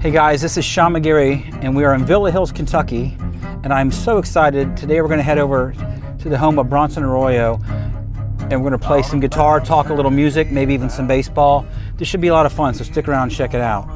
Hey guys, this is Sean McGarry, and we are in Villa Hills, Kentucky, and I'm so excited. Today we're going to head over to the home of Bronson Arroyo, and we're going to play some guitar, talk a little music, maybe even some baseball. This should be a lot of fun, so stick around and check it out.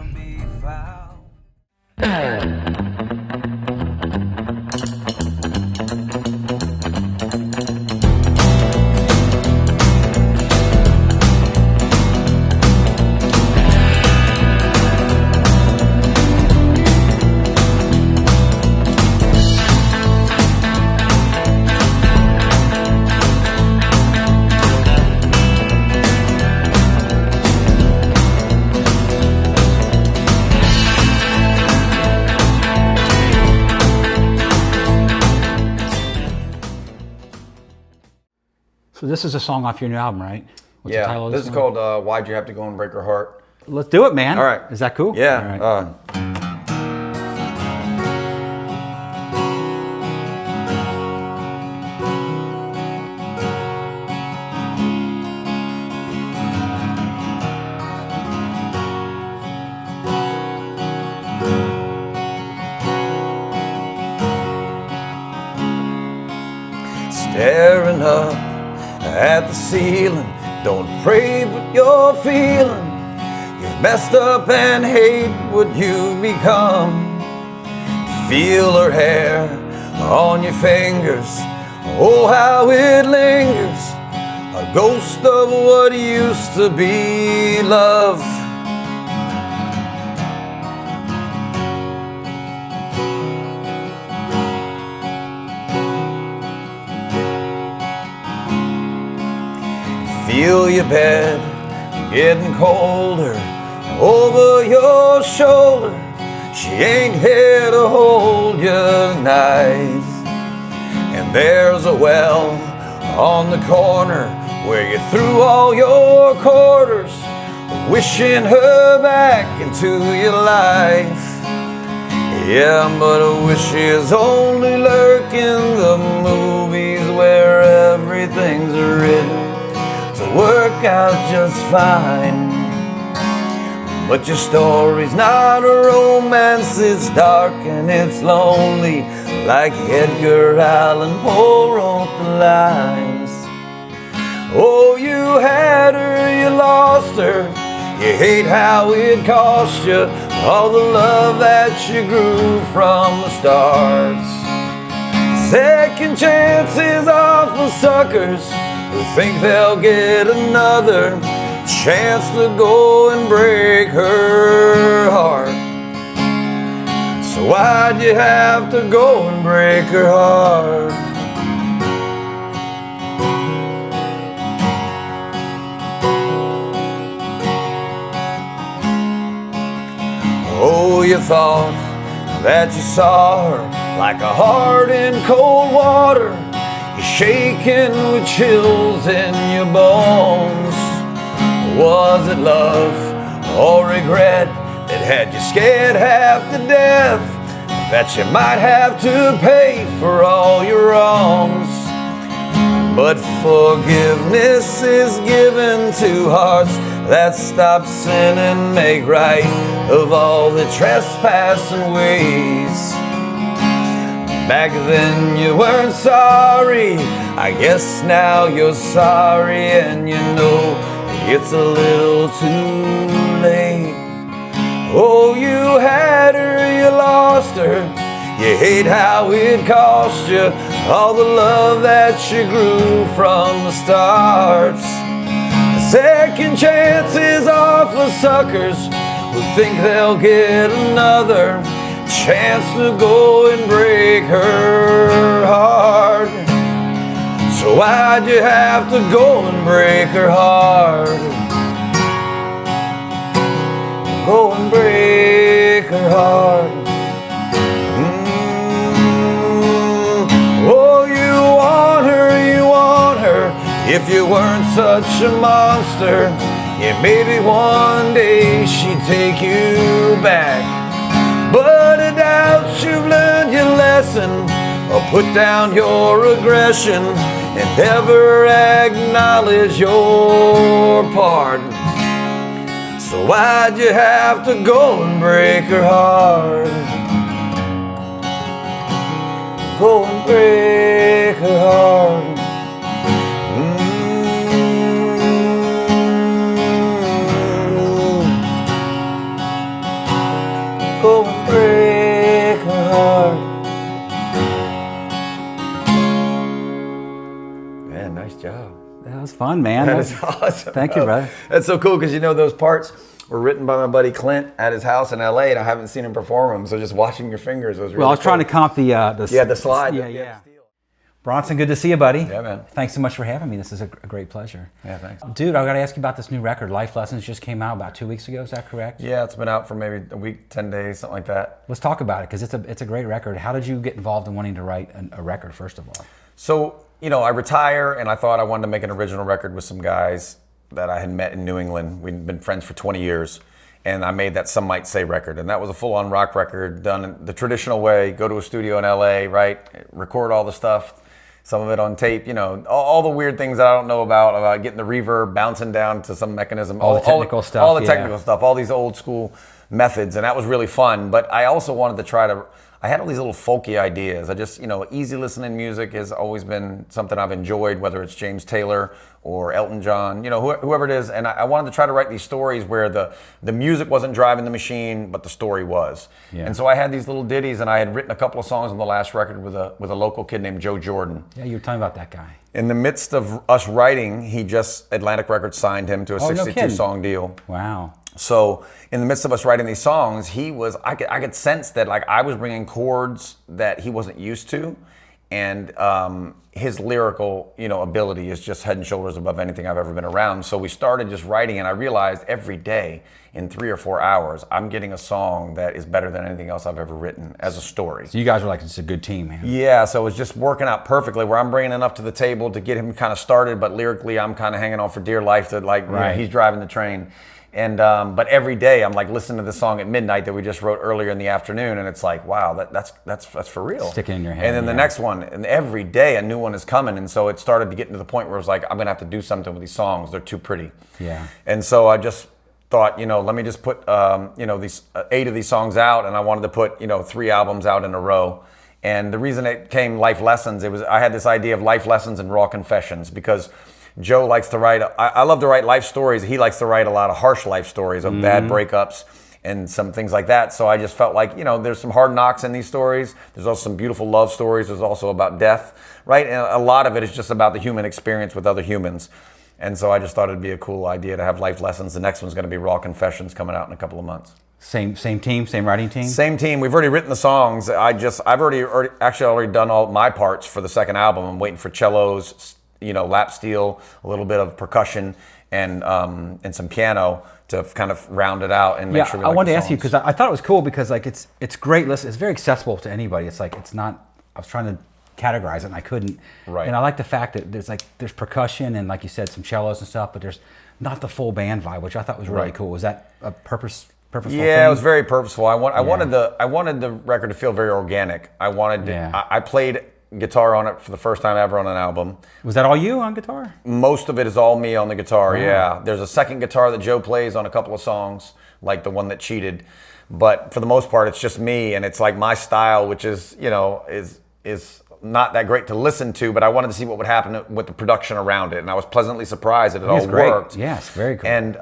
So this is a song off your new album, right? What's the title of this is called Why'd You Have to Go and Break Her Heart? Let's do it, man. All right. Is that cool? Yeah. All right. Staring up at the ceiling, don't pray but you're feeling you've messed up and hate what you've become. Feel her hair on your fingers, oh how it lingers, a ghost of what used to be love. Feel your bed getting colder over your shoulder. She ain't here to hold you tonight. And there's a well on the corner where you threw all your quarters, wishing her back into your life. Yeah, but a wish is only lurking the movies where everything's written to work out just fine. But your story's not a romance, it's dark and it's lonely, like Edgar Allan Poe wrote the lines. Oh, you had her, you lost her, you hate how it cost you all the love that you grew from the start. Second chances are for suckers who think they'll get another chance to go and break her heart. So why'd you have to go and break her heart? Oh, you thought that you saw her like a heart in cold water, shaking with chills in your bones. Was it love or regret that had you scared half to death, that you might have to pay for all your wrongs? But forgiveness is given to hearts that stop sin and make right of all the trespassing ways. Back then you weren't sorry, I guess now you're sorry, and you know it's a little too late. Oh, you had her, you lost her, you hate how it cost you all the love that you grew from the start. Second chances are for suckers who think they'll get another chance to go and break her heart. So why'd you have to go and break her heart? Go and break her heart. Oh, you want her, you want her. If you weren't such a monster, yeah, maybe one day she'd take you back. But I doubt you've learned your lesson, or put down your aggression, and never acknowledge your pardon. So So why'd you have to go and break her heart? Go and break her heart. Go and break her heart. Man, nice job. That was fun, man. That is awesome. Thank you, brother. That's so cool because you know those parts were written by my buddy Clint at his house in LA, and I haven't seen him perform them. So just watching your fingers was really Well, I was cool. trying to comp the the slide. Yeah. Bronson, good to see you, buddy. Yeah, man. Thanks so much for having me. This is a great pleasure. Yeah, thanks. Dude, I got to ask you about this new record. Life Lessons just came out about 2 weeks ago. Is that correct? Yeah, it's been out for maybe a week, 10 days, something like that. Let's talk about it because it's a great record. How did you get involved in wanting to write a record, first of all? So, you know, I retire, and I thought I wanted to make an original record with some guys that I had met in New England. We'd been friends for 20 years, and I made that Some Might Say record. And that was a full-on rock record done in the traditional way. Go to a studio in LA, right? Record all the stuff. Some of it on tape, you know, all the weird things that I don't know about getting the reverb bouncing down to some mechanism. All the technical stuff. All the technical stuff, all these old school methods, and that was really fun. But I also wanted to I had all these little folky ideas. I just, you know, easy listening music has always been something I've enjoyed, whether it's James Taylor or Elton John, you know, whoever it is. And I wanted to try to write these stories where the music wasn't driving the machine, but the story was. Yeah. And so I had these little ditties, and I had written a couple of songs on the last record with a local kid named Joe Jordan. Yeah, you were talking about that guy. In the midst of us writing, Atlantic Records signed him to a 62-song deal. Wow. So in the midst of us writing these songs, I could sense that like I was bringing chords that he wasn't used to, and his lyrical, you know, ability is just head and shoulders above anything I've ever been around. So we started just writing, and I realized every day in 3 or 4 hours, I'm getting a song that is better than anything else I've ever written as a story. So you guys were like, it's a good team, man. Yeah, so it was just working out perfectly where I'm bringing enough to the table to get him kind of started, but lyrically I'm kind of hanging on for dear life to like, right. You know, he's driving the train. And but every day I'm like listening to the song at midnight that we just wrote earlier in the afternoon, and it's like, wow, that's for real. Sticking in your head. And then the next one, and every day a new one is coming, and so it started to get to the point where it was like, I'm gonna have to do something with these songs. They're too pretty. Yeah. And so I just thought, you know, let me just put you know, these 8 of these songs out, and I wanted to put, you know, 3 albums out in a row. And the reason it came Life Lessons, I had this idea of life lessons and raw confessions, because Joe likes to write, I love to write life stories. He likes to write a lot of harsh life stories of bad breakups and some things like that. So I just felt like, you know, there's some hard knocks in these stories. There's also some beautiful love stories. There's also about death, right? And a lot of it is just about the human experience with other humans. And so I just thought it'd be a cool idea to have Life Lessons. The next one's gonna be Raw Confessions, coming out in a couple of months. Same team, same writing team? Same team. We've already written the songs. I've already done all my parts for the second album. I'm waiting for cellos, you know, lap steel, a little bit of percussion, and some piano to kind of round it out and make sure we like the songs. I wanted to ask you because I thought it was cool because like it's great. Listen, it's very accessible to anybody. It's like it's not. I was trying to categorize it and I couldn't. Right. And I like the fact that there's percussion and like you said some cellos and stuff, but there's not the full band vibe, which I thought was really cool. Was that a purposeful thing? Yeah, it was very purposeful. I wanted the record to feel very organic. I played guitar on it for the first time ever on an album. Was that all you on guitar? Most of it is all me on the guitar, yeah. There's a second guitar that Joe plays on a couple of songs, like the one that cheated. But for the most part, it's just me, and it's like my style, which is, you know, is not that great to listen to, but I wanted to see what would happen with the production around it. And I was pleasantly surprised that it all worked. Yes, very cool. And,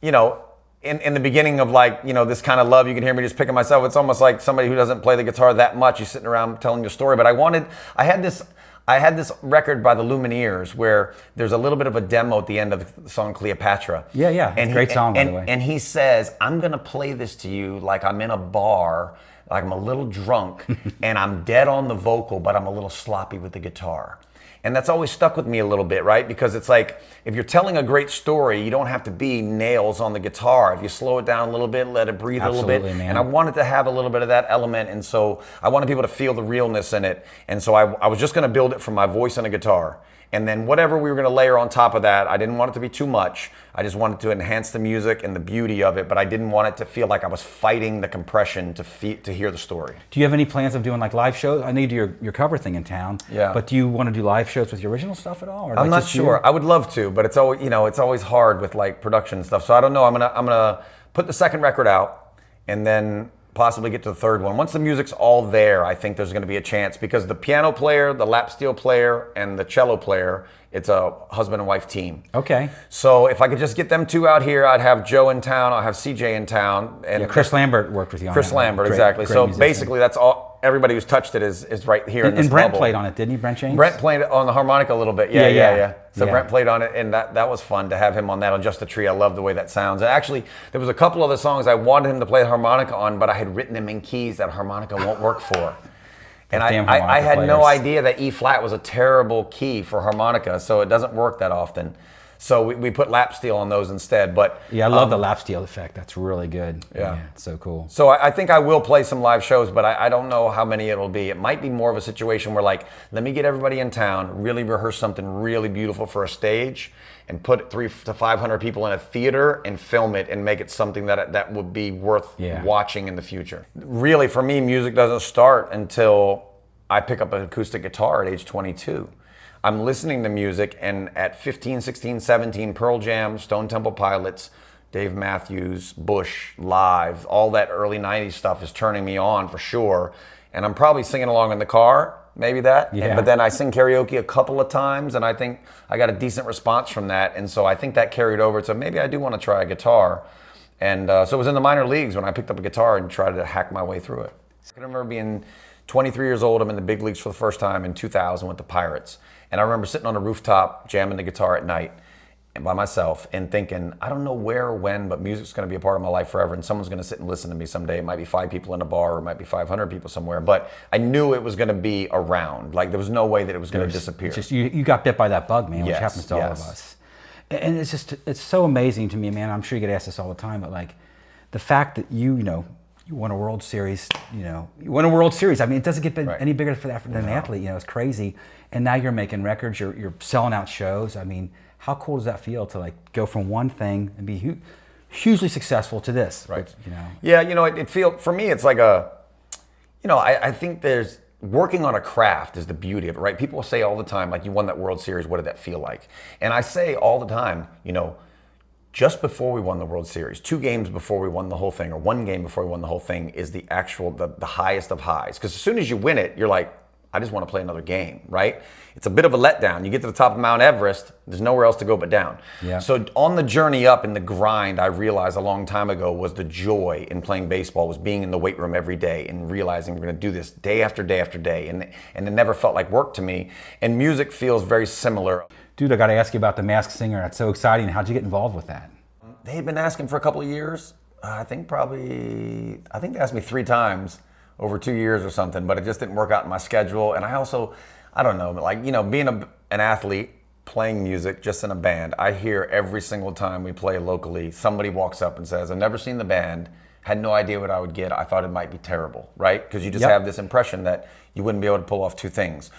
you know, in the beginning of like, you know, this kind of love, you can hear me just picking myself. It's almost like somebody who doesn't play the guitar that much. You're sitting around telling your story. But I had this record by the Lumineers where there's a little bit of a demo at the end of the song Cleopatra. Yeah. And great song, by the way. And he says, I'm going to play this to you like I'm in a bar, like I'm a little drunk, and I'm dead on the vocal, but I'm a little sloppy with the guitar. And that's always stuck with me a little bit, right? Because it's like, if you're telling a great story, you don't have to be nails on the guitar. If you slow it down a little bit, let it breathe a little bit. Man. And I wanted to have a little bit of that element. And so I wanted people to feel the realness in it. And so I was just going to build it from my voice and a guitar. And then whatever we were going to layer on top of that, I didn't want it to be too much. I just wanted to enhance the music and the beauty of it, but I didn't want it to feel like I was fighting the compression to hear the story. Do you have any plans of doing like live shows? I know you do your cover thing in town. Yeah. But do you want to do live shows with your original stuff at all? Or I'm like not sure. I would love to, but it's always, it's always hard with like production and stuff. So I don't know. I'm gonna put the second record out and then possibly get to the third one. Once the music's all there, I think there's going to be a chance, because the piano player, the lap steel player, and the cello player, it's a husband and wife team. Okay. So if I could just get them two out here, I'd have Joe in town, I'll have CJ in town. And Chris Lambert worked with you on Chris that. Lambert, Great, exactly. great so musician. basically that's all. Everybody who's touched it is right here in this And Brent bubble. played on it, didn't he, Brent James? Brent played on the harmonica a little bit. Yeah. So Yeah. Brent played on it, and that was fun to have him on that, on Just a Tree. I love the way that sounds. And actually, there was a couple other songs I wanted him to play the harmonica on, but I had written them in keys that harmonica won't work for. And I had no idea that E flat was a terrible key for harmonica, so it doesn't work that often. So we put lap steel on those instead. But yeah, I love the lap steel effect. That's really good. Yeah. It's so cool. So I think I will play some live shows, but I don't know how many it'll be. It might be more of a situation where, like, let me get everybody in town, really rehearse something really beautiful for a stage, and put 300 to 500 people in a theater and film it and make it something that would be worth watching in the future. Really, for me, music doesn't start until I pick up an acoustic guitar at age 22. I'm listening to music, and at 15, 16, 17, Pearl Jam, Stone Temple Pilots, Dave Matthews, Bush, Live, all that early 90s stuff is turning me on for sure. And I'm probably singing along in the car, maybe that. Yeah. But then I sing karaoke a couple of times, and I think I got a decent response from that. And so I think that carried over. So maybe I do want to try a guitar. And so it was in the minor leagues when I picked up a guitar and tried to hack my way through it. I can remember being 23 years old. I'm in the big leagues for the first time in 2000 with the Pirates. And I remember sitting on a rooftop jamming the guitar at night and by myself and thinking, I don't know where or when, but music's going to be a part of my life forever, and someone's going to sit and listen to me someday. It might be 5 people in a bar, or it might be 500 people somewhere, but I knew it was going to be around. Like, there was no way that it was going to disappear. It's just you got bit by that bug, man, which happens to all of us. And it's so amazing to me, man. I'm sure you get asked this all the time, but like the fact that you won a World Series, you won a World Series. I mean, it doesn't get any bigger than an athlete. It's crazy. And now you're making records. You're selling out shows. I mean, how cool does that feel to like go from one thing and be hugely successful to this? Right. Which, Yeah. It feels, for me, it's like I think there's working on a craft is the beauty of it, right? People say all the time, like, you won that World Series. What did that feel like? And I say all the time, just before we won the World Series, 2 games before we won the whole thing, or 1 game before we won the whole thing, is the highest of highs. Because as soon as you win it, you're like, I just want to play another game, right? It's a bit of a letdown. You get to the top of Mount Everest, there's nowhere else to go but down. Yeah. So on the journey up, in the grind, I realized a long time ago was the joy in playing baseball, was being in the weight room every day and realizing we're going to do this day after day after day. And it never felt like work to me. And music feels very similar. Dude, I got to ask you about The Masked Singer. That's so exciting. How'd you get involved with that? They had been asking for a couple of years. I think they asked me 3 times over 2 years or something, but it just didn't work out in my schedule. And I don't know, like, being an athlete, playing music just in a band, I hear every single time we play locally, somebody walks up and says, I've never seen the band, had no idea what I would get, I thought it might be terrible, right? Because you just have this impression that you wouldn't be able to pull off 2 things.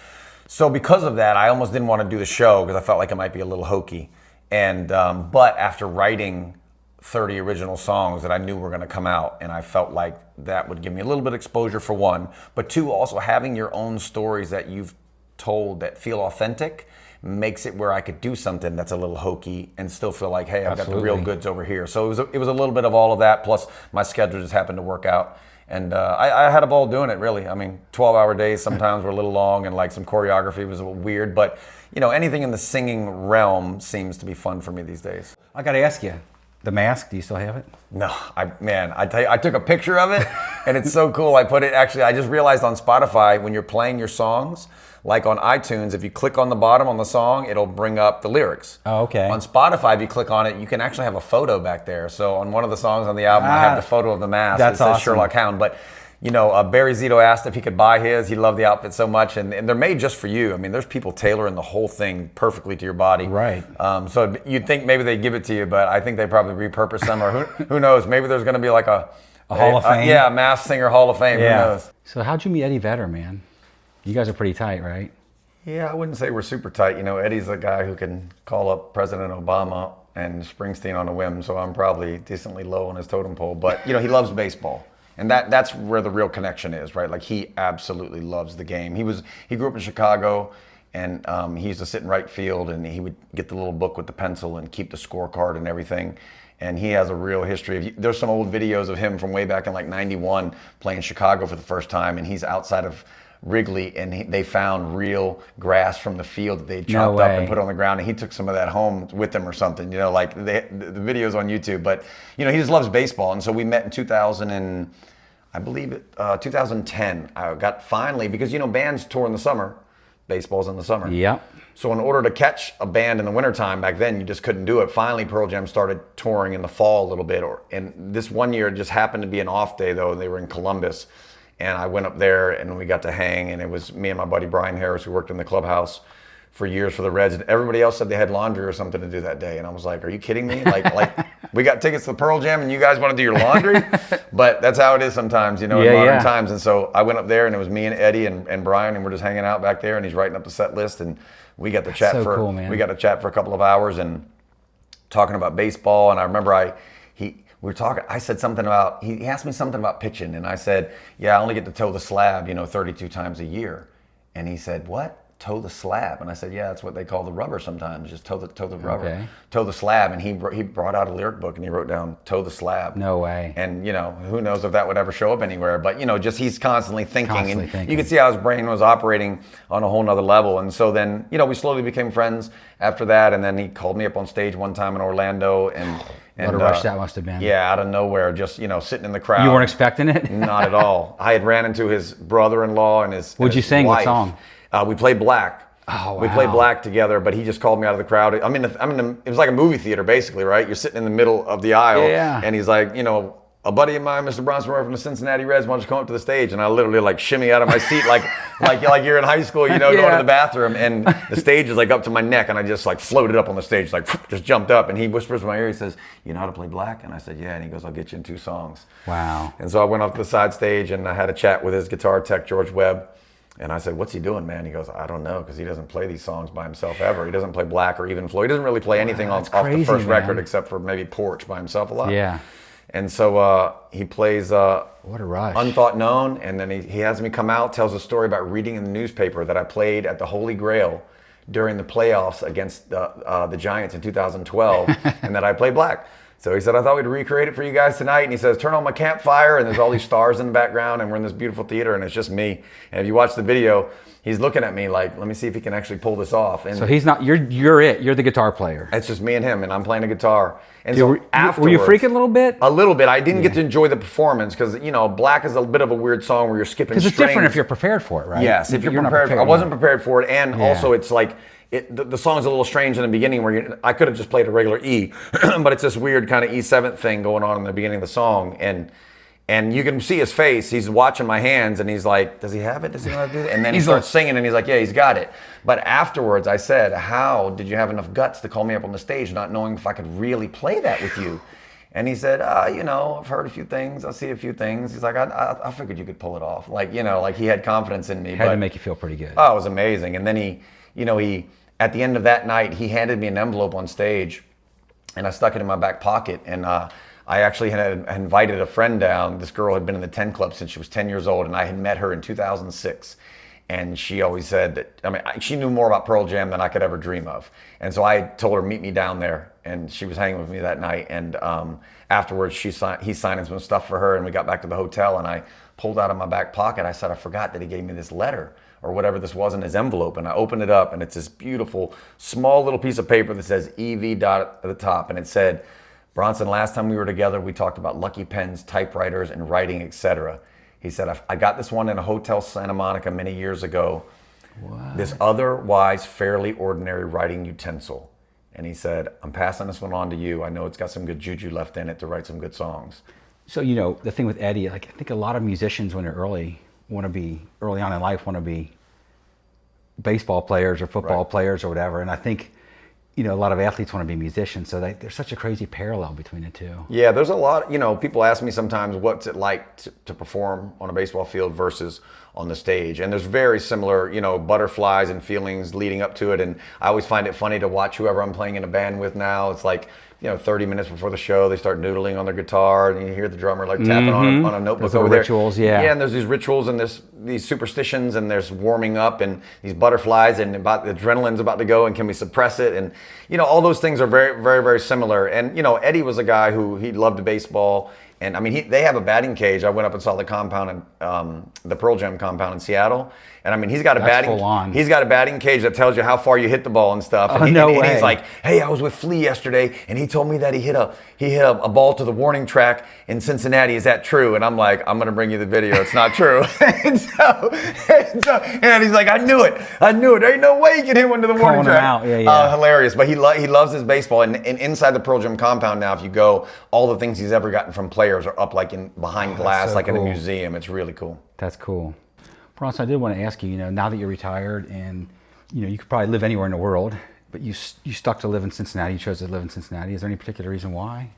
So because of that, I almost didn't want to do the show because I felt like it might be a little hokey. And but after writing 30 original songs that I knew were going to come out, and I felt like that would give me a little bit of exposure, for one, but 2, also having your own stories that you've told that feel authentic makes it where I could do something that's a little hokey and still feel like, hey, I've got the real goods over here. So it was a little bit of all of that, plus my schedule just happened to work out. And I had a ball doing it, really. I mean, 12-hour days sometimes were a little long, and like some choreography was a little weird, but anything in the singing realm seems to be fun for me these days. I got to ask you, The Mask, do you still have it? No, I tell you, I took a picture of it, and it's so cool. I just realized on Spotify, when you're playing your songs, like on iTunes, if you click on the bottom on the song, it'll bring up the lyrics. Oh, okay. On Spotify, if you click on it, you can actually have a photo back there. So on one of the songs on the album, I have the photo of the mask. That's it says awesome. Sherlock Hound. But Barry Zito asked if he could buy his. He loved the outfit so much, and they're made just for you. I mean, there's people tailoring the whole thing perfectly to your body. Right. So you'd think maybe they'd give it to you, but I think they probably repurpose them, or who knows? Maybe there's going to be like a Hall of Fame. Yeah, a Masked Singer Hall of Fame. Yeah. Who knows? So how'd you meet Eddie Vedder, man? You guys are pretty tight, right? Yeah, I wouldn't say we're super tight. You know, Eddie's a guy who can call up President Obama and Springsteen on a whim, so I'm probably decently low on his totem pole. But, you know, he loves baseball. And that's where the real connection is, right? Like, he absolutely loves the game. He grew up in Chicago, and he used to sit in right field, and he would get the little book with the pencil and keep the scorecard and everything. And he has a real history of, there's some old videos of him from way back in like 91 playing Chicago for the first time, and he's outside of Wrigley, and they found real grass from the field that they chopped up and put on the ground, and he took some of that home with him or something, you know, like the video's on YouTube. But, you know, he just loves baseball. And so we met in 2010. I got finally, because, you know, bands tour in the summer, baseball's in the summer. Yeah. So in order to catch a band in the wintertime back then, you just couldn't do it. Finally, Pearl Jam started touring in the fall a little bit. And this one year, it just happened to be an off day, though. They were in Columbus. And I went up there, and we got to hang. And it was me and my buddy Brian Harris, who worked in the clubhouse for years for the Reds. And everybody else said they had laundry or something to do that day. And I was like, are you kidding me? Like we got tickets to Pearl Jam, and you guys want to do your laundry? But that's how it is sometimes, you know, in modern times. And so I went up there, and it was me and Eddie and Brian, and we're just hanging out back there. And he's writing up the set list. And we got to chat we got to chat for a couple of hours and talking about baseball. And I remember we were talking, I said something about, he asked me something about pitching, and I said, yeah, I only get to toe the slab, you know, 32 times a year. And he said, what? Toe the slab? And I said, yeah, that's what they call the rubber sometimes, just toe the rubber, toe the slab. And he brought out a lyric book, and he wrote down toe the slab. No way. And, you know, who knows if that would ever show up anywhere, but, you know, just he's constantly thinking. You could see how his brain was operating on a whole nother level. And so then, you know, we slowly became friends after that. And then he called me up on stage one time in Orlando, and what a rush that must have been. Yeah, out of nowhere, just, you know, sitting in the crowd. You weren't expecting it? Not at all. I had ran into his brother-in-law and his What'd you sing? Wife. What song? We played Black. Oh, wow. We played Black together, but he just called me out of the crowd. It was like a movie theater, basically, right? You're sitting in the middle of the aisle, and he's like, you know, a buddy of mine, Mr. Bronson Arroyo from the Cincinnati Reds, why don't you come up to the stage? And I literally like shimmy out of my seat like you're in high school, you know, going to the bathroom, and the stage is like up to my neck, and I just like floated up on the stage, like just jumped up, and he whispers in my ear, he says, you know how to play Black? And I said, yeah, and he goes, I'll get you in 2 songs. Wow. And so I went off to the side stage, and I had a chat with his guitar tech, George Webb. And I said, what's he doing, man? He goes, I don't know, because he doesn't play these songs by himself ever. He doesn't play Black or even Floyd. He doesn't really play anything off the first record except for maybe Porch by himself a lot. Yeah. And so he plays what a rush. Unthought Known, and then he has me come out, tells a story about reading in the newspaper that I played at the Holy Grail during the playoffs against the Giants in 2012, and that I played Black. So he said, I thought we'd recreate it for you guys tonight. And he says, turn on my campfire, and there's all these stars in the background, and we're in this beautiful theater, and it's just me. And if you watch the video, he's looking at me like, let me see if he can actually pull this off. And so he's not, you're the guitar player. It's just me and him, and I'm playing the guitar. And so were you freaking a little bit? A little bit. I didn't get to enjoy the performance because, you know, Black is a bit of a weird song where you're skipping strings. Because it's different if you're prepared for it, right? Yes, if you're prepared. I wasn't prepared for it, and also it's like, the song's a little strange in the beginning where I could have just played a regular E, but it's this weird kind of E7 thing going on in the beginning of the song. And you can see his face. He's watching my hands, and he's like, does he have it? Does he know how to do it? And then he starts singing, and he's like, yeah, he's got it. But afterwards, I said, how did you have enough guts to call me up on the stage not knowing if I could really play that with you? And he said, you know, I've heard a few things. I see a few things. He's like, I figured you could pull it off. Like, you know, like he had confidence in me. Had to make you feel pretty good. Oh, it was amazing. And then he at the end of that night, he handed me an envelope on stage, and I stuck it in my back pocket. And I actually had invited a friend down. This girl had been in the 10 Club since she was 10 years old, and I had met her in 2006. And she always said that, she knew more about Pearl Jam than I could ever dream of. And so I told her, meet me down there. And she was hanging with me that night. And afterwards, he signed some stuff for her, and we got back to the hotel, and I pulled out of my back pocket. I said, I forgot that he gave me this letter or whatever this was in his envelope. And I opened it up, and it's this beautiful, small little piece of paper that says EV dot at the top. And it said, Bronson, last time we were together, we talked about lucky pens, typewriters, and writing, etc. He said, I got this one in a hotel Santa Monica many years ago. What? This otherwise fairly ordinary writing utensil. And he said, I'm passing this one on to you. I know it's got some good juju left in it to write some good songs. So, you know, the thing with Eddie, like I think a lot of musicians when they're early on in life want to be baseball players or football players or whatever. And I think, a lot of athletes want to be musicians, so there's such a crazy parallel between the two. Yeah, there's a lot, people ask me sometimes what's it like to perform on a baseball field versus on the stage. And there's very similar, butterflies and feelings leading up to it. And I always find it funny to watch whoever I'm playing in a band with now. It's like, 30 minutes before the show, they start noodling on their guitar, and you hear the drummer like tapping on a notebook over there. Rituals, yeah. Yeah, and there's these rituals and these superstitions, and there's warming up and these butterflies, and about the adrenaline's about to go, and can we suppress it? And all those things are very, very, very similar. And Eddie was a guy who he loved baseball. And I mean, they have a batting cage. I went up and saw the compound in the Pearl Jam compound in Seattle. And I mean, he's got a batting cage that tells you how far you hit the ball and stuff. And, and he's like, hey, I was with Flea yesterday, and he told me that he hit a ball to the warning track in Cincinnati. Is that true? And I'm like, I'm gonna bring you the video. It's not true. and he's like, I knew it. There ain't no way you can hit one to the warning track. Out. Yeah. Hilarious. But he loves his baseball. And inside the Pearl Jam compound now, if you go, all the things he's ever gotten from players are up like behind glass, like in a museum. It's really cool. That's cool. Bronson, I did want to ask you, now that you're retired and, you could probably live anywhere in the world, but you stuck to live in Cincinnati. You chose to live in Cincinnati. Is there any particular reason why?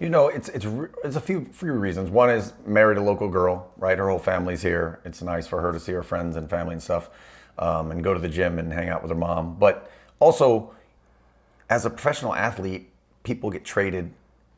It's a few reasons. One is married a local girl, right? Her whole family's here. It's nice for her to see her friends and family and stuff, and go to the gym and hang out with her mom. But also, as a professional athlete, people get traded.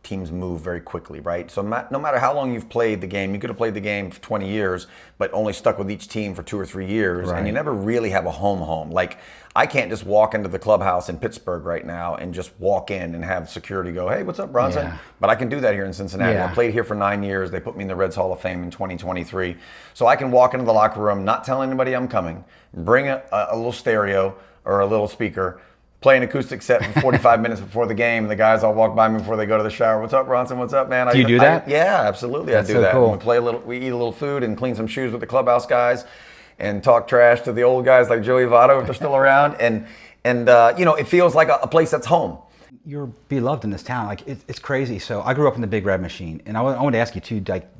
Teams move very quickly, right? So no matter how long you've played the game, you could have played the game for 20 years, but only stuck with each team for 2 or 3 years, right. And you never really have a home. Like, I can't just walk into the clubhouse in Pittsburgh right now and just walk in and have security go, hey, what's up, Bronson? Yeah. But I can do that here in Cincinnati. Yeah. I played here for 9 years. They put me in the Reds Hall of Fame in 2023. So I can walk into the locker room, not tell anybody I'm coming, bring a little stereo or a little speaker, play an acoustic set for 45 minutes before the game. The guys all walk by me before they go to the shower. What's up, Bronson? What's up, man? Do you do that? Yeah, absolutely. That's I do that. Cool. We eat a little food and clean some shoes with the clubhouse guys and talk trash to the old guys like Joey Votto if they're still around. And it feels like a place that's home. You're beloved in this town. Like, it's crazy. So I grew up in the Big Red Machine. And I want to ask you, too, like,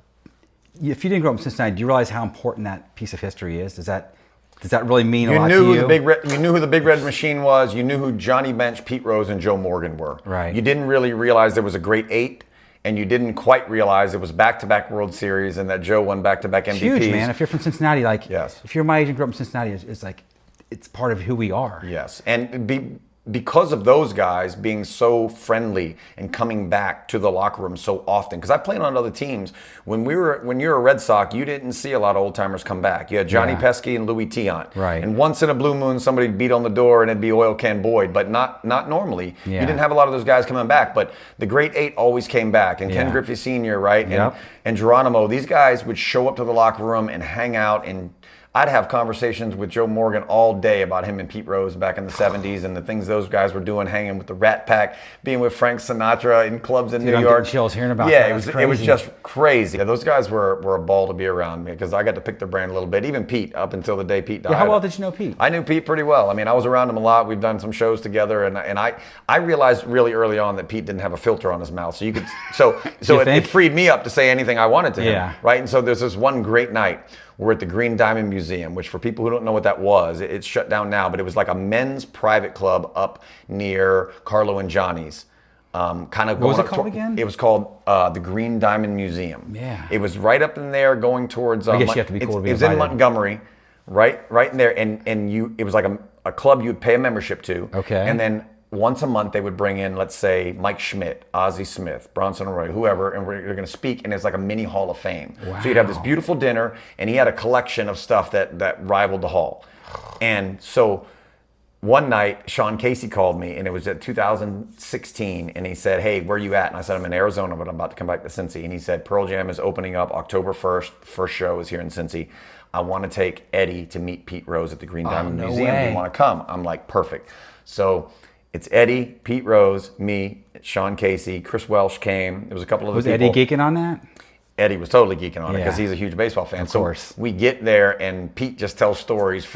if you didn't grow up in Cincinnati, do you realize how important that piece of history is? Does that really mean a lot to you? You knew who the Big Red Machine was. You knew who Johnny Bench, Pete Rose, and Joe Morgan were. Right. You didn't really realize there was a great 8, and you didn't quite realize it was back-to-back World Series and that Joe won back-to-back MVPs. It's huge, man. If you're from Cincinnati, like, yes. If you're my age and grew up in Cincinnati, it's like, it's part of who we are. Yes, and because of those guys being so friendly and coming back to the locker room so often, because I've played on other teams. When you're a Red Sox, you didn't see a lot of old timers come back. You had Johnny Pesky and Louis Tiant, right? And once in a blue moon, somebody beat on the door and it'd be Oil Can Boyd, but not normally. Yeah. You didn't have a lot of those guys coming back, but the great 8 always came back, and Ken Griffey Sr., right? Yep. And Geronimo. These guys would show up to the locker room and hang out, and I'd have conversations with Joe Morgan all day about him and Pete Rose back in the 70s and the things those guys were doing, hanging with the Rat Pack, being with Frank Sinatra in clubs in New York. I'm getting chills hearing about that. Yeah, it was just crazy. Yeah, those guys were a ball to be around, because I got to pick their brain a little bit. Even Pete, up until the day Pete died. Yeah, how well did you know Pete? I knew Pete pretty well. I mean, I was around him a lot. We've done some shows together, and I realized really early on that Pete didn't have a filter on his mouth, so it freed me up to say anything I wanted to him, right? And so there's this one great night. We're at the Green Diamond Museum, which for people who don't know what that was, it's shut down now, but it was like a men's private club up near Carlo and Johnny's. What was it called again? It was called the Green Diamond Museum. Yeah. It was right up in there going towards... I guess you have to be cool to be It was in Montgomery, right in there, and it was like a club you would pay a membership to. Okay. And then once a month, they would bring in, let's say, Mike Schmidt, Ozzie Smith, Bronson Arroyo, whoever, and they're going to speak, and it's like a mini Hall of Fame. Wow. So you'd have this beautiful dinner, and he had a collection of stuff that rivaled the hall. And so one night, Sean Casey called me, and it was at 2016, and he said, hey, where are you at? And I said, I'm in Arizona, but I'm about to come back to Cincy. And he said, Pearl Jam is opening up October 1st. First show is here in Cincy. I want to take Eddie to meet Pete Rose at the Green Diamond Museum. Do you want to come? I'm like, perfect. So it's Eddie, Pete Rose, me, Sean Casey, Chris Welsh came. There was a couple of Was people. Eddie geeking on that? Eddie was totally geeking on it because he's a huge baseball fan. Of course. So we get there, and Pete just tells stories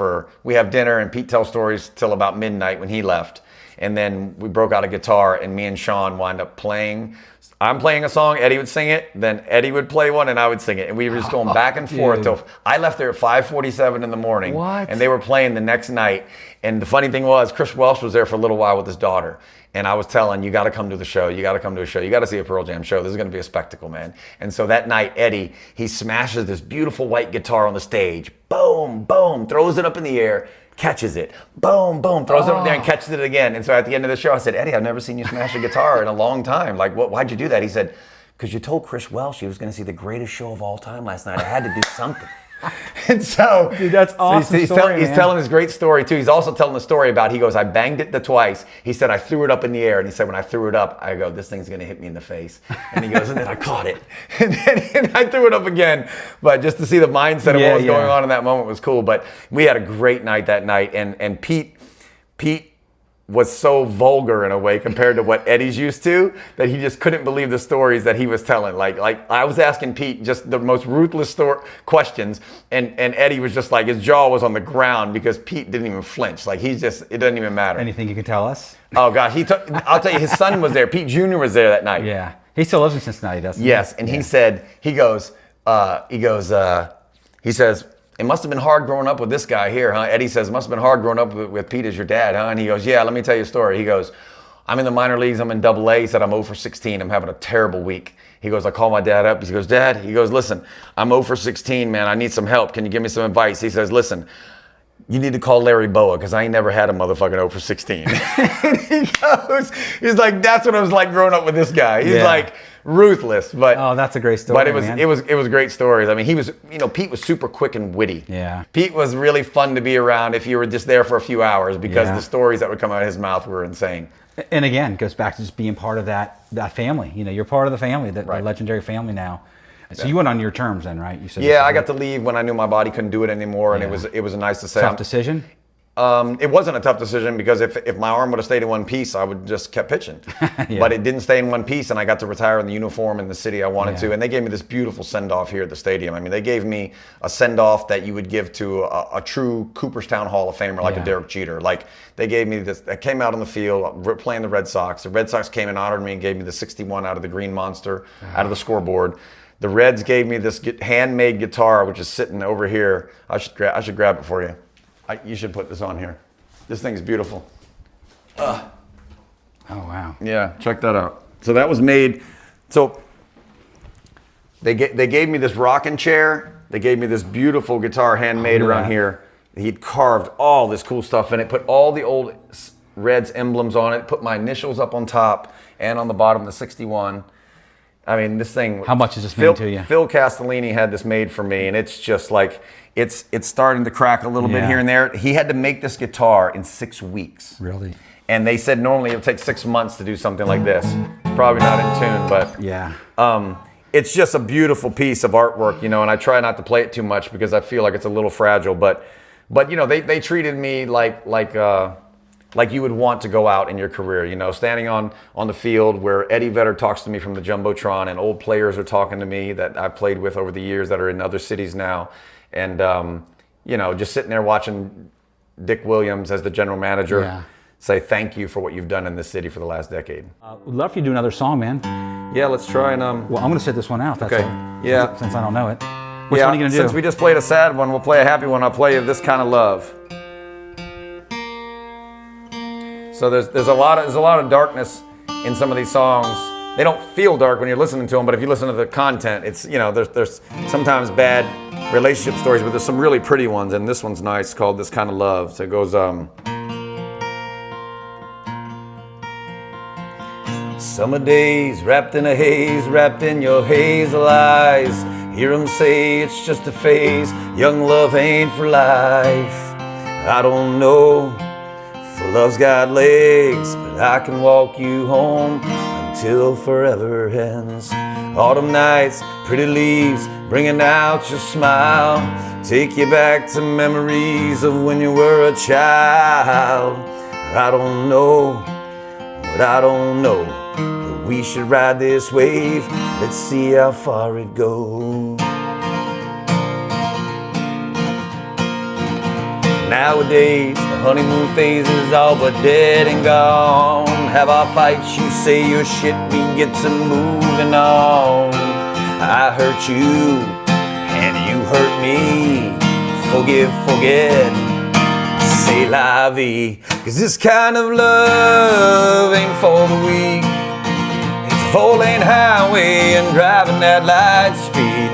we have dinner, and Pete tells stories till about midnight when he left. And then we broke out a guitar, and me and Sean wind up playing I'm playing a song, Eddie would sing it, then Eddie would play one, and I would sing it. And we were just going back and forth till I left there at 5:47 in the morning. What? And they were playing the next night. And the funny thing was, Chris Welsh was there for a little while with his daughter. And I was telling, you got to come to the show. You got to come to a show. You got to see a Pearl Jam show. This is going to be a spectacle, man. And so that night, Eddie, he smashes this beautiful white guitar on the stage. Boom, boom, throws it up in the air. Catches it, boom, boom, throws it up there and catches it again. And so at the end of the show, I said, Eddie, I've never seen you smash a guitar in a long time. Like, why'd you do that? He said, because you told Chris Welsh he was going to see the greatest show of all time last night. I had to do something. And so, dude, that's awesome. He's telling his great story too. He's also telling the story about, he goes, I banged it twice. He said, I threw it up in the air. And he said, when I threw it up, I go, this thing's going to hit me in the face. And he goes, and then I caught it. And then I threw it up again. But just to see the mindset of what was going on in that moment was cool. But we had a great night that night. And Pete was so vulgar in a way compared to what Eddie's used to, that he just couldn't believe the stories that he was telling. Like I was asking Pete just the most ruthless questions, and Eddie was just like, his jaw was on the ground because Pete didn't even flinch. Like it doesn't even matter. Anything you can tell us? Oh gosh, I'll tell you, his son was there. Pete Jr. was there that night. Yeah, he still lives in Cincinnati, doesn't he? Yes, and he said, he says, it must have been hard growing up with this guy here, huh? Eddie says, it must have been hard growing up with Pete as your dad, huh? And he goes, yeah, let me tell you a story. He goes, I'm in the minor leagues, I'm in AA. He said, I'm 0 for 16, I'm having a terrible week. He goes, I call my dad up. He goes, Dad, he goes, listen, I'm 0 for 16, man. I need some help. Can you give me some advice? He says, listen, you need to call Larry Boa because I ain't never had a motherfucking 0 for 16. And he's like, that's what it was like growing up with this guy. He's like, ruthless, but that's a great story. But it was great stories. I mean, Pete was super quick and witty. Yeah. Pete was really fun to be around if you were just there for a few hours, because the stories that would come out of his mouth were insane. And again, it goes back to just being part of that family. You know, you're part of the family, the legendary family now. And so you went on your terms then, right? You said I got to leave when I knew my body couldn't do it anymore, and it was nice to say. Tough decision. It wasn't a tough decision, because if my arm would have stayed in one piece, I would just kept pitching. But it didn't stay in one piece, and I got to retire in the uniform in the city I wanted to. And they gave me this beautiful send-off here at the stadium. I mean, they gave me a send-off that you would give to a true Cooperstown Hall of Famer like a Derek Jeter. Like, they gave me this. I came out on the field playing the Red Sox. The Red Sox came and honored me and gave me the 61 out of the green monster out of the scoreboard. The Reds gave me this handmade guitar, which is sitting over here. I should grab it for you. You should put this on here. This thing is beautiful. Oh, wow. Yeah, check that out. So that was made. So they gave me this rocking chair. They gave me this beautiful guitar handmade around here. He'd carved all this cool stuff in it, put all the old Reds emblems on it, put my initials up on top and on the bottom, the 61. I mean, this thing. How much is this made to you? Phil Castellini had this made for me, and it's just like, it's starting to crack a little bit here and there. He had to make this guitar in 6 weeks. Really? And they said normally it would take 6 months to do something like this. It's probably not in tune, but it's just a beautiful piece of artwork, you know. And I try not to play it too much because I feel like it's a little fragile. But you know, they treated me like you would want to go out in your career, you know, standing on the field where Eddie Vedder talks to me from the Jumbotron, and old players are talking to me that I've played with over the years that are in other cities now. And, you know, just sitting there watching Dick Williams as the general manager say thank you for what you've done in this city for the last decade. Would love for you to do another song, man. Yeah, let's try and... Well, I'm going to sit this one out. That's all. Since I don't know it. Which one are you going to do? Since we just played a sad one, we'll play a happy one. I'll play you This Kind of Love. So there's a lot of darkness in some of these songs. They don't feel dark when you're listening to them, but if you listen to the content, it's, you know, there's sometimes bad relationship stories, but there's some really pretty ones, and this one's nice, called This Kind of Love. So it goes, summer days wrapped in a haze, wrapped in your hazel eyes. Hear 'em say it's just a phase, young love ain't for life. I don't know if love's got legs, but I can walk you home until forever ends. Autumn nights, pretty leaves, bringing out your smile. Take you back to memories of when you were a child. I don't know what I don't know, but we should ride this wave. Let's see how far it goes. Nowadays, the honeymoon phase is all but dead and gone. have our fights, you say your shit, we get to moving on. I hurt you, and you hurt me. Forgive, forget, say la vie. 'Cause this kind of love ain't for the weak. It's a four-lane highway and driving at light speed.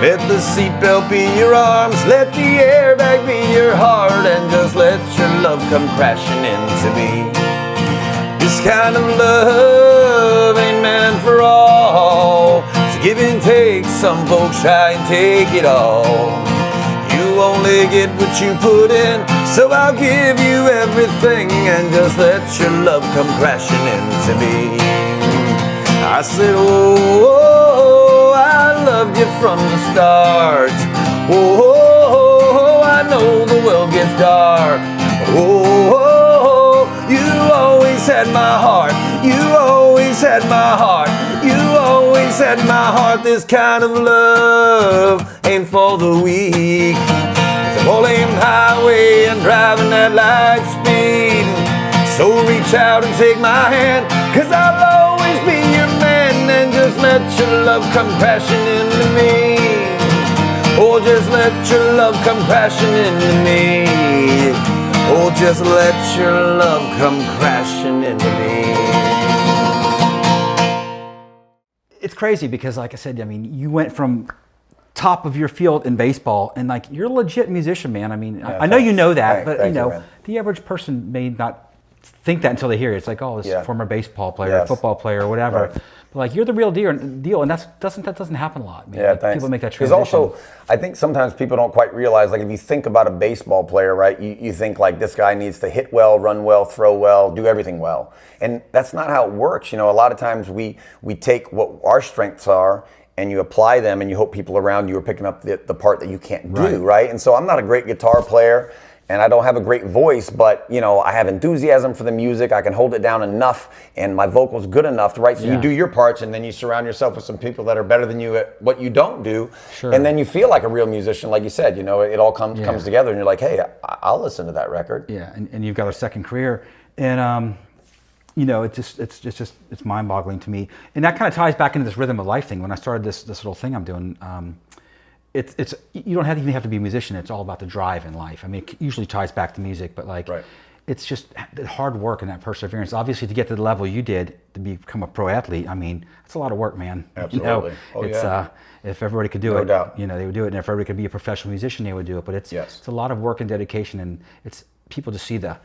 Let the seatbelt be your arms, let the airbag be your heart, and just let your love come crashing into me. This kind of love ain't meant for all. So give and take, some folks try and take it all. You only get what you put in, so I'll give you everything, and just let your love come crashing into me. I said, oh, I loved you from the start. Oh, I know the world gets dark. Oh, you always had my heart. You always had my heart. You always had my heart. This kind of love ain't for the weak. It's a four-lane highway and driving at light speed. So reach out and take my hand, 'cause I'll always be your man, and just let your love come crashing into me. Oh, just let your love come crashing into me. Oh, just let your love come crashing into me. It's crazy because, like I said, I mean, you went from top of your field in baseball, and like you're a legit musician, man. I mean, I know you know that, but you know, the average person may not think that until they hear it. It's like, oh, this former baseball player, football player, or whatever. Right. But like, you're the real deal, and that doesn't happen a lot. Man. Yeah, like, thanks. People make that transition. Because also, I think sometimes people don't quite realize, like, if you think about a baseball player, right, you think like this guy needs to hit well, run well, throw well, do everything well, and that's not how it works. You know, a lot of times we take what our strengths are, and you apply them, and you hope people around you are picking up the part that you can't do, right? And so I'm not a great guitar player, and I don't have a great voice, but you know, I have enthusiasm for the music. I can hold it down enough, and my vocal's good enough, right? So you do your parts, and then you surround yourself with some people that are better than you at what you don't do, and then you feel like a real musician, like you said. You know, it all comes together, and you're like, hey, I'll listen to that record. Yeah, and you've got a second career, and you know, it's mind-boggling to me, and that kind of ties back into this rhythm of life thing. When I started this little thing I'm doing. It's you don't even have to be a musician. It's all about the drive in life. I mean, it usually ties back to music, but like, it's just the hard work and that perseverance. Obviously, to get to the level you did to become a pro athlete, I mean, it's a lot of work, man. Absolutely. You know, if everybody could do it, you know, they would do it. And if everybody could be a professional musician, they would do it. But it's a lot of work and dedication, and it's people just see the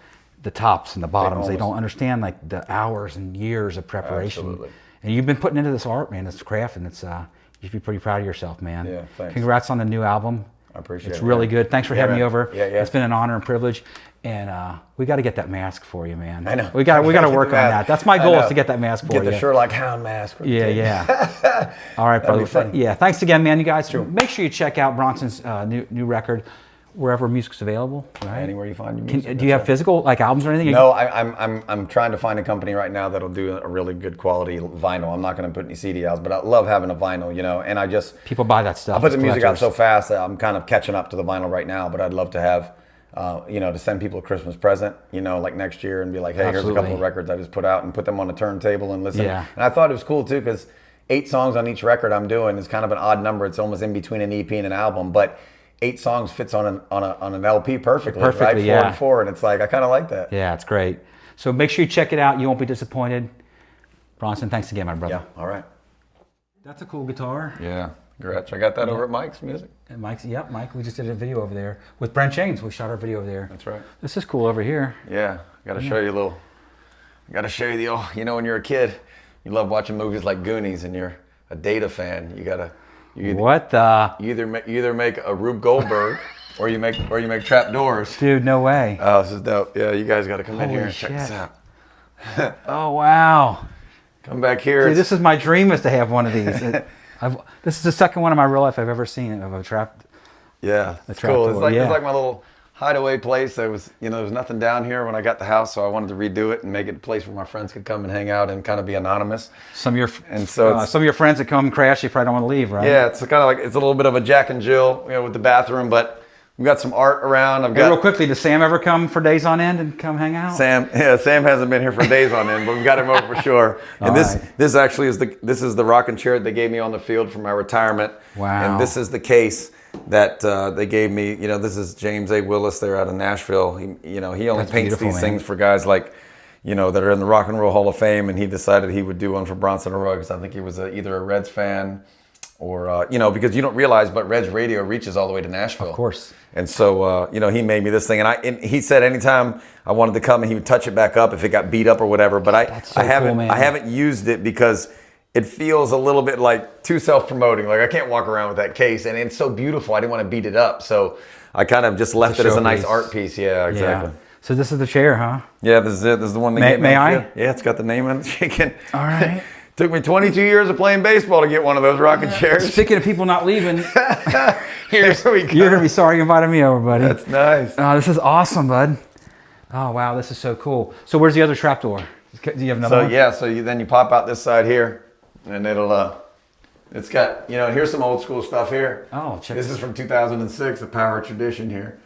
tops and the bottoms. They don't understand like the hours and years of preparation. Absolutely. And you've been putting into this art, man, this craft, and it's you should be pretty proud of yourself, man. Yeah, thanks. Congrats on the new album. I appreciate it. It's really good. Thanks for having me over. Yeah. It's been an honor and privilege. And we got to get that mask for you, man. I know. We got to work on that. That's my goal, is to get that mask for you. Get the Sherlock Hound mask. Yeah. All right, brother. Yeah, thanks again, man. You guys, make sure you check out Bronson's new record wherever music's available. Right? Anywhere you find your music. Do you have physical like albums or anything? No, I'm trying to find a company right now that'll do a really good quality vinyl. I'm not going to put any CD out, but I love having a vinyl, you know. And people buy that stuff. I put the music out so fast that I'm kind of catching up to the vinyl right now. But I'd love to have, you know, to send people a Christmas present, you know, like next year, and be like, hey, here's a couple of records I just put out, and put them on the turntable and listen. Yeah. And I thought it was cool too, because 8 songs on each record I'm doing is kind of an odd number. It's almost in between an EP and an album, but 8 songs fits on an LP perfectly, right? 4 and 4, and it's like, I kind of like that. Yeah, it's great. So make sure you check it out. You won't be disappointed. Bronson, thanks again, my brother. Yeah, all right. That's a cool guitar. Yeah, Gretsch. I got that over at Mike's Music. And Mike's, Mike, we just did a video over there with Brent James. We shot our video over there. That's right. This is cool over here. Yeah, got to show you the old, you know, when you're a kid, you love watching movies like Goonies, and you're a Data fan. You either make a Rube Goldberg or you make trap doors. Dude, no way. Oh, this is dope. Yeah, you guys got to come in here and check this out. Oh, wow. Come back here. See, this is my dream, is to have one of these. This is the second one in my real life I've ever seen of a trap. Yeah, it's cool. It's like my little hideaway place. There was nothing down here when I got the house, so I wanted to redo it and make it a place where my friends could come and hang out and kind of be anonymous. Some of your friends that come crash, you probably don't want to leave, right? Yeah, it's kind of like, it's a little bit of a Jack and Jill, you know, with the bathroom, but We've got some art around. Hey, real quickly, does Sam ever come for days on end and come hang out? Sam hasn't been here for days on end, but we've got him over for sure. And this actually is the rocking chair that they gave me on the field for my retirement. Wow. And this is the case that they gave me. You know, this is James A. Willis there out of Nashville. He only paints these things for guys like, you know, that are in the Rock and Roll Hall of Fame, and he decided he would do one for Bronson Arroyo because I think he was either a Reds fan or, you know, because you don't realize, but Reds radio reaches all the way to Nashville. Of course. And so, you know, he made me this thing, and he said anytime I wanted to come, he would touch it back up if it got beat up or whatever. But I haven't used it because it feels a little bit like too self-promoting. Like I can't walk around with that case, and it's so beautiful. I didn't want to beat it up, so I kind of just left it as a nice art piece. Yeah, exactly. Yeah. So this is the chair, huh? Yeah, this is it. This is the one. May I? Yeah, it's got the name on the chicken. All right. Took me 22 years of playing baseball to get one of those rocking chairs. Speaking of people not leaving, Here we go. You're gonna be sorry you invited me over, buddy. That's nice. Oh, this is awesome, bud. Oh wow, this is so cool. So where's the other trapdoor? Do you have another one? Yeah, then you pop out this side here, and it's got, you know, here's some old school stuff here. Oh, check this is from 2006, the Power Tradition here.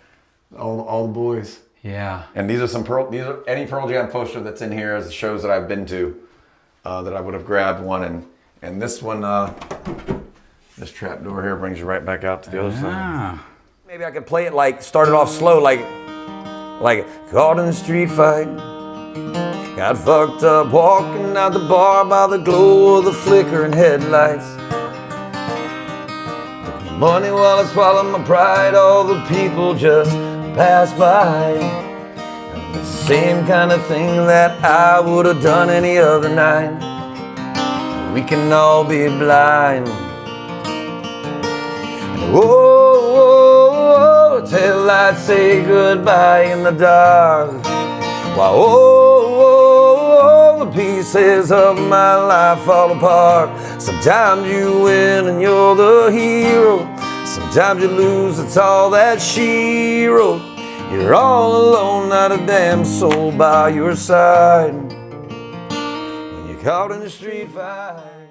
All the boys. Yeah. And these are any Pearl Jam poster that's in here is the shows that I've been to. That I would have grabbed one, and this one, this trap door here brings you right back out to the other side. Maybe I could play it start it off slow, like caught in a street fight. Got fucked up walking out the bar by the glow of the flickering headlights. Took my money while I swallowed my pride. All the people just passed by. It's the same kind of thing that I would have done any other night. We can all be blind. And oh, till I say goodbye in the dark. While the pieces of my life fall apart. Sometimes you win and you're the hero. Sometimes you lose, it's all that she wrote. You're all alone, not a damn soul by your side. When you're caught in a street fight.